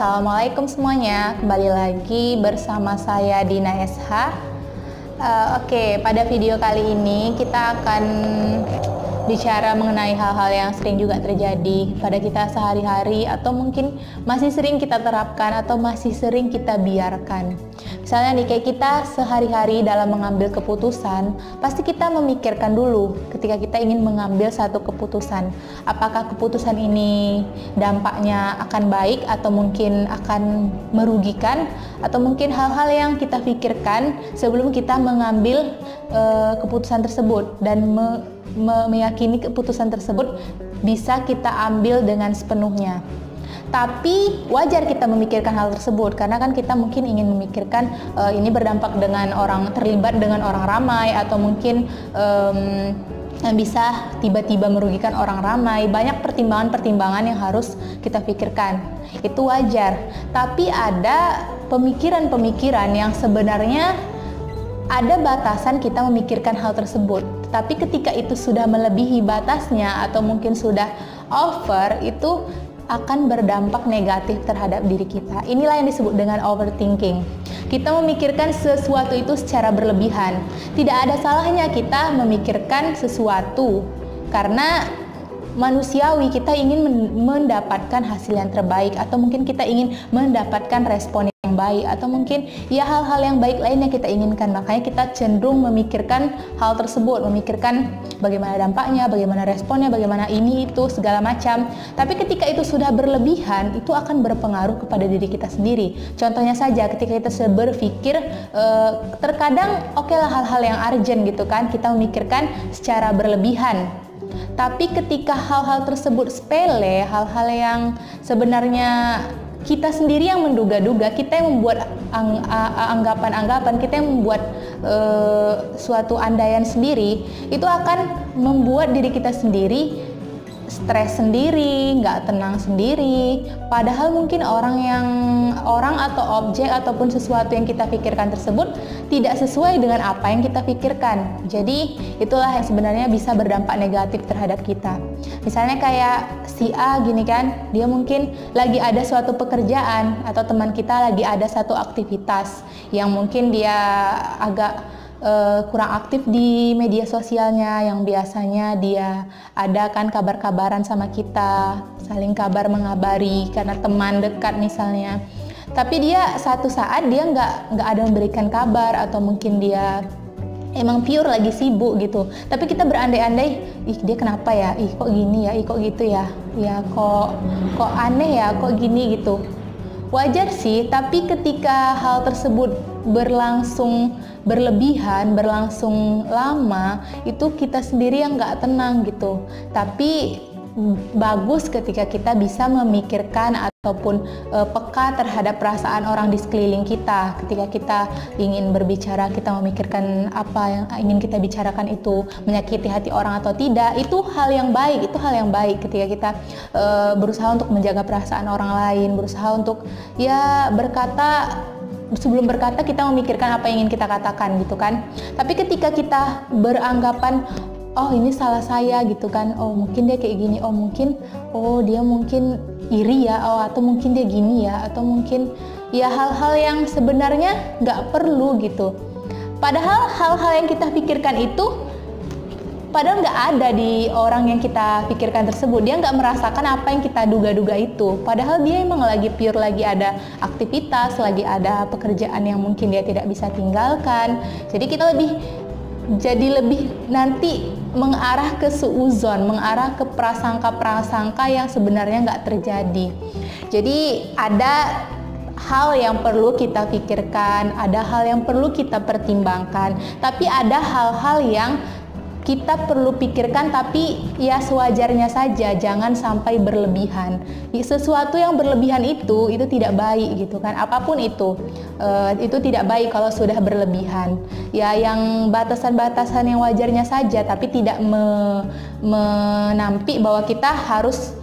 Assalamualaikum semuanya. Kembali lagi bersama saya Dina SH. Pada video kali ini kita akan bicara mengenai hal-hal yang sering juga terjadi pada kita sehari-hari, atau mungkin masih sering kita terapkan atau masih sering kita biarkan. Misalnya nih, kayak kita sehari-hari dalam mengambil keputusan, pasti kita memikirkan dulu ketika kita ingin mengambil satu keputusan. Apakah keputusan ini dampaknya akan baik atau mungkin akan merugikan, atau mungkin hal-hal yang kita pikirkan sebelum kita mengambil keputusan tersebut, dan meyakini keputusan tersebut bisa kita ambil dengan sepenuhnya. Tapi wajar kita memikirkan hal tersebut, karena kan kita mungkin ingin memikirkan ini berdampak dengan orang, terlibat dengan orang ramai, atau mungkin bisa tiba-tiba merugikan orang ramai. Banyak pertimbangan-pertimbangan yang harus kita pikirkan. Itu wajar. Tapi ada pemikiran-pemikiran yang sebenarnya ada batasan kita memikirkan hal tersebut. Tapi ketika itu sudah melebihi batasnya atau mungkin sudah over, itu akan berdampak negatif terhadap diri kita. Inilah yang disebut dengan overthinking. Kita memikirkan sesuatu itu secara berlebihan. Tidak ada salahnya kita memikirkan sesuatu, karena manusiawi, kita ingin mendapatkan hasil yang terbaik, atau mungkin kita ingin mendapatkan respon yang baik, atau mungkin ya hal-hal yang baik lainnya kita inginkan. Makanya kita cenderung memikirkan hal tersebut, memikirkan bagaimana dampaknya, bagaimana responnya, bagaimana ini itu segala macam. Tapi ketika itu sudah berlebihan, itu akan berpengaruh kepada diri kita sendiri. Contohnya saja, ketika kita berpikir terkadang lah hal-hal yang urgent gitu kan, kita memikirkan secara berlebihan. Tapi ketika hal-hal tersebut sepele, hal-hal yang sebenarnya kita sendiri yang menduga-duga, kita yang membuat anggapan-anggapan, kita yang membuat suatu andaian sendiri, itu akan membuat diri kita sendiri stres sendiri, nggak tenang sendiri. Padahal mungkin orang atau objek ataupun sesuatu yang kita pikirkan tersebut tidak sesuai dengan apa yang kita pikirkan. Jadi itulah yang sebenarnya bisa berdampak negatif terhadap kita. Misalnya kayak si A gini kan, dia mungkin lagi ada suatu pekerjaan, atau teman kita lagi ada satu aktivitas yang mungkin dia agak kurang aktif di media sosialnya, yang biasanya dia ada kan kabar-kabaran sama kita, saling kabar mengabari karena teman dekat misalnya. Tapi dia satu saat dia nggak ada memberikan kabar, atau mungkin dia emang pure lagi sibuk gitu. Tapi kita berandai-andai, ih dia kenapa ya, ih kok gini ya, ih kok gitu ya, ya kok aneh ya, kok gini gitu. Wajar sih, tapi ketika hal tersebut berlangsung berlebihan, berlangsung lama, itu kita sendiri yang nggak tenang gitu. Tapi bagus ketika kita bisa memikirkan ataupun peka terhadap perasaan orang di sekeliling kita. Ketika kita ingin berbicara, kita memikirkan apa yang ingin kita bicarakan itu menyakiti hati orang atau tidak. Itu hal yang baik, itu hal yang baik ketika kita berusaha untuk menjaga perasaan orang lain, berusaha untuk ya berkata, sebelum berkata kita memikirkan apa yang ingin kita katakan gitu kan. Tapi ketika kita beranggapan, oh ini salah saya gitu kan, oh mungkin dia kayak gini, oh mungkin, oh dia mungkin iri ya, oh atau mungkin dia gini ya, atau mungkin ya hal-hal yang sebenarnya nggak perlu gitu. Padahal hal-hal yang kita pikirkan itu padahal nggak ada di orang yang kita pikirkan tersebut. Dia nggak merasakan apa yang kita duga-duga itu. Padahal dia emang lagi pure, lagi ada aktivitas, lagi ada pekerjaan yang mungkin dia tidak bisa tinggalkan. Jadi kita lebih nanti mengarah ke suuzon, mengarah ke prasangka-prasangka yang sebenarnya nggak terjadi. Jadi ada hal yang perlu kita pikirkan, ada hal yang perlu kita pertimbangkan, tapi ada hal-hal yang kita perlu pikirkan, tapi ya sewajarnya saja, jangan sampai berlebihan. Sesuatu yang berlebihan itu tidak baik gitu kan, apapun itu tidak baik kalau sudah berlebihan. Ya yang batasan-batasan yang wajarnya saja, tapi tidak menampik bahwa kita harus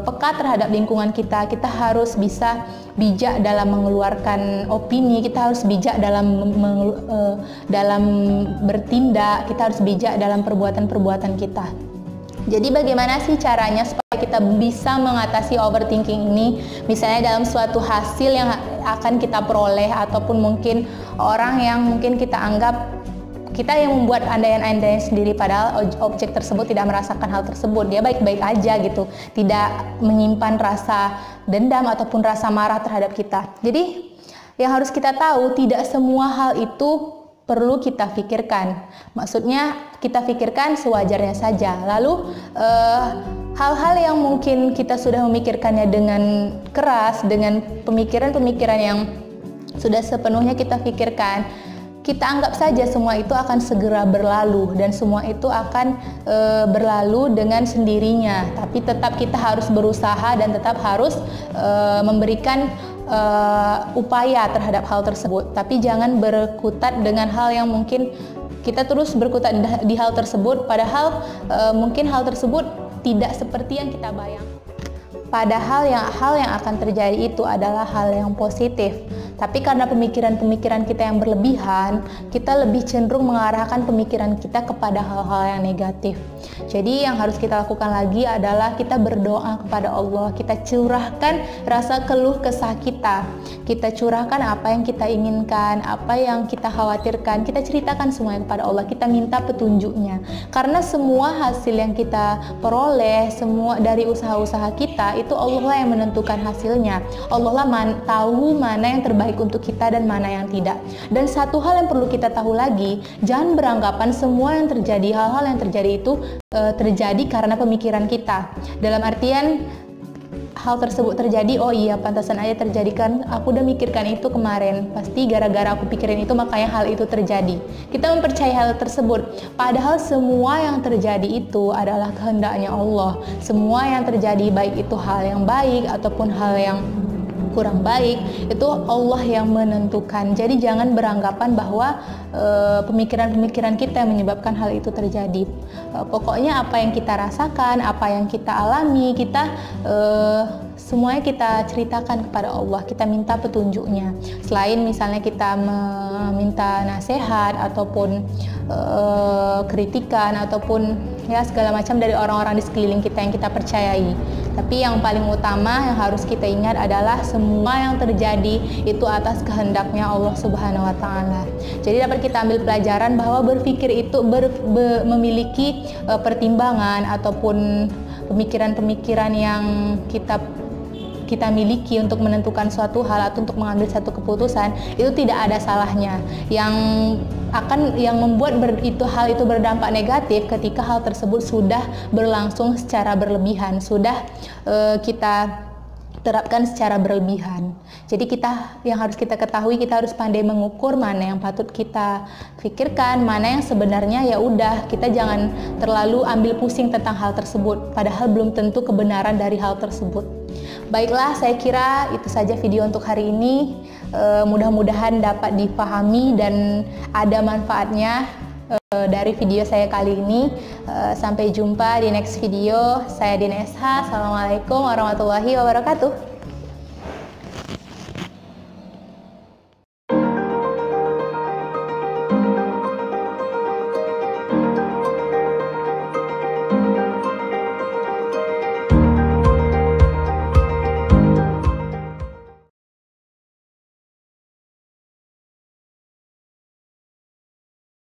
peka terhadap lingkungan kita. Kita harus bisa bijak dalam mengeluarkan opini, kita harus bijak dalam bertindak, kita harus bijak dalam perbuatan-perbuatan kita. Jadi bagaimana sih caranya supaya kita bisa mengatasi overthinking ini, misalnya dalam suatu hasil yang akan kita peroleh, ataupun mungkin orang yang mungkin kita anggap kita yang membuat andaian-andaian sendiri, padahal objek tersebut tidak merasakan hal tersebut, dia baik-baik aja gitu, tidak menyimpan rasa dendam ataupun rasa marah terhadap kita. Jadi yang harus kita tahu, tidak semua hal itu perlu kita pikirkan. Maksudnya kita pikirkan sewajarnya saja. Lalu hal-hal yang mungkin kita sudah memikirkannya dengan keras, dengan pemikiran-pemikiran yang sudah sepenuhnya kita pikirkan, kita anggap saja semua itu akan segera berlalu, dan semua itu akan berlalu dengan sendirinya. Tapi tetap kita harus berusaha dan tetap harus memberikan upaya terhadap hal tersebut. Tapi jangan berkutat dengan hal yang mungkin kita terus berkutat di hal tersebut, padahal mungkin hal tersebut tidak seperti yang kita bayangkan. Padahal hal yang akan terjadi itu adalah hal yang positif. Tapi karena pemikiran-pemikiran kita yang berlebihan, kita lebih cenderung mengarahkan pemikiran kita kepada hal-hal yang negatif. Jadi yang harus kita lakukan lagi adalah kita berdoa kepada Allah, kita curahkan rasa keluh kesah kita, kita curahkan apa yang kita inginkan, apa yang kita khawatirkan, kita ceritakan semuanya kepada Allah, kita minta petunjuknya. Karena semua hasil yang kita peroleh, semua dari usaha-usaha kita, itu Allah lah yang menentukan hasilnya. Allah lah tahu mana yang terbaik untuk kita dan mana yang tidak. Dan satu hal yang perlu kita tahu lagi, jangan beranggapan semua yang terjadi, hal-hal yang terjadi itu terjadi karena pemikiran kita. Dalam artian hal tersebut terjadi, oh iya pantasan aja terjadi kan, aku udah mikirkan itu kemarin, pasti gara-gara aku pikirin itu makanya hal itu terjadi. Kita mempercayai hal tersebut, padahal semua yang terjadi itu adalah kehendaknya Allah. Semua yang terjadi, baik itu hal yang baik ataupun hal yang kurang baik, itu Allah yang menentukan. Jadi jangan beranggapan bahwa pemikiran-pemikiran kita yang menyebabkan hal itu terjadi. Pokoknya apa yang kita rasakan, apa yang kita alami, kita semuanya kita ceritakan kepada Allah, kita minta petunjuknya. Selain misalnya kita meminta nasihat ataupun kritikan ataupun ya segala macam dari orang-orang di sekeliling kita yang kita percayai. Tapi yang paling utama yang harus kita ingat adalah semua yang terjadi itu atas kehendaknya Allah Subhanahu wa taala. Jadi dapat kita ambil pelajaran bahwa berpikir itu memiliki pertimbangan ataupun pemikiran-pemikiran yang kita miliki untuk menentukan suatu hal atau untuk mengambil satu keputusan, itu tidak ada salahnya. Yang membuat hal itu berdampak negatif ketika hal tersebut sudah berlangsung secara berlebihan, sudah kita terapkan secara berlebihan. Jadi yang harus kita ketahui, kita harus pandai mengukur mana yang patut kita pikirkan, mana yang sebenarnya ya udah, kita jangan terlalu ambil pusing tentang hal tersebut, padahal belum tentu kebenaran dari hal tersebut. Baiklah, saya kira itu saja video untuk hari ini. Mudah-mudahan dapat dipahami dan ada manfaatnya dari video saya kali ini. Sampai jumpa di next video. Saya Dina SH. Assalamualaikum warahmatullahi wabarakatuh.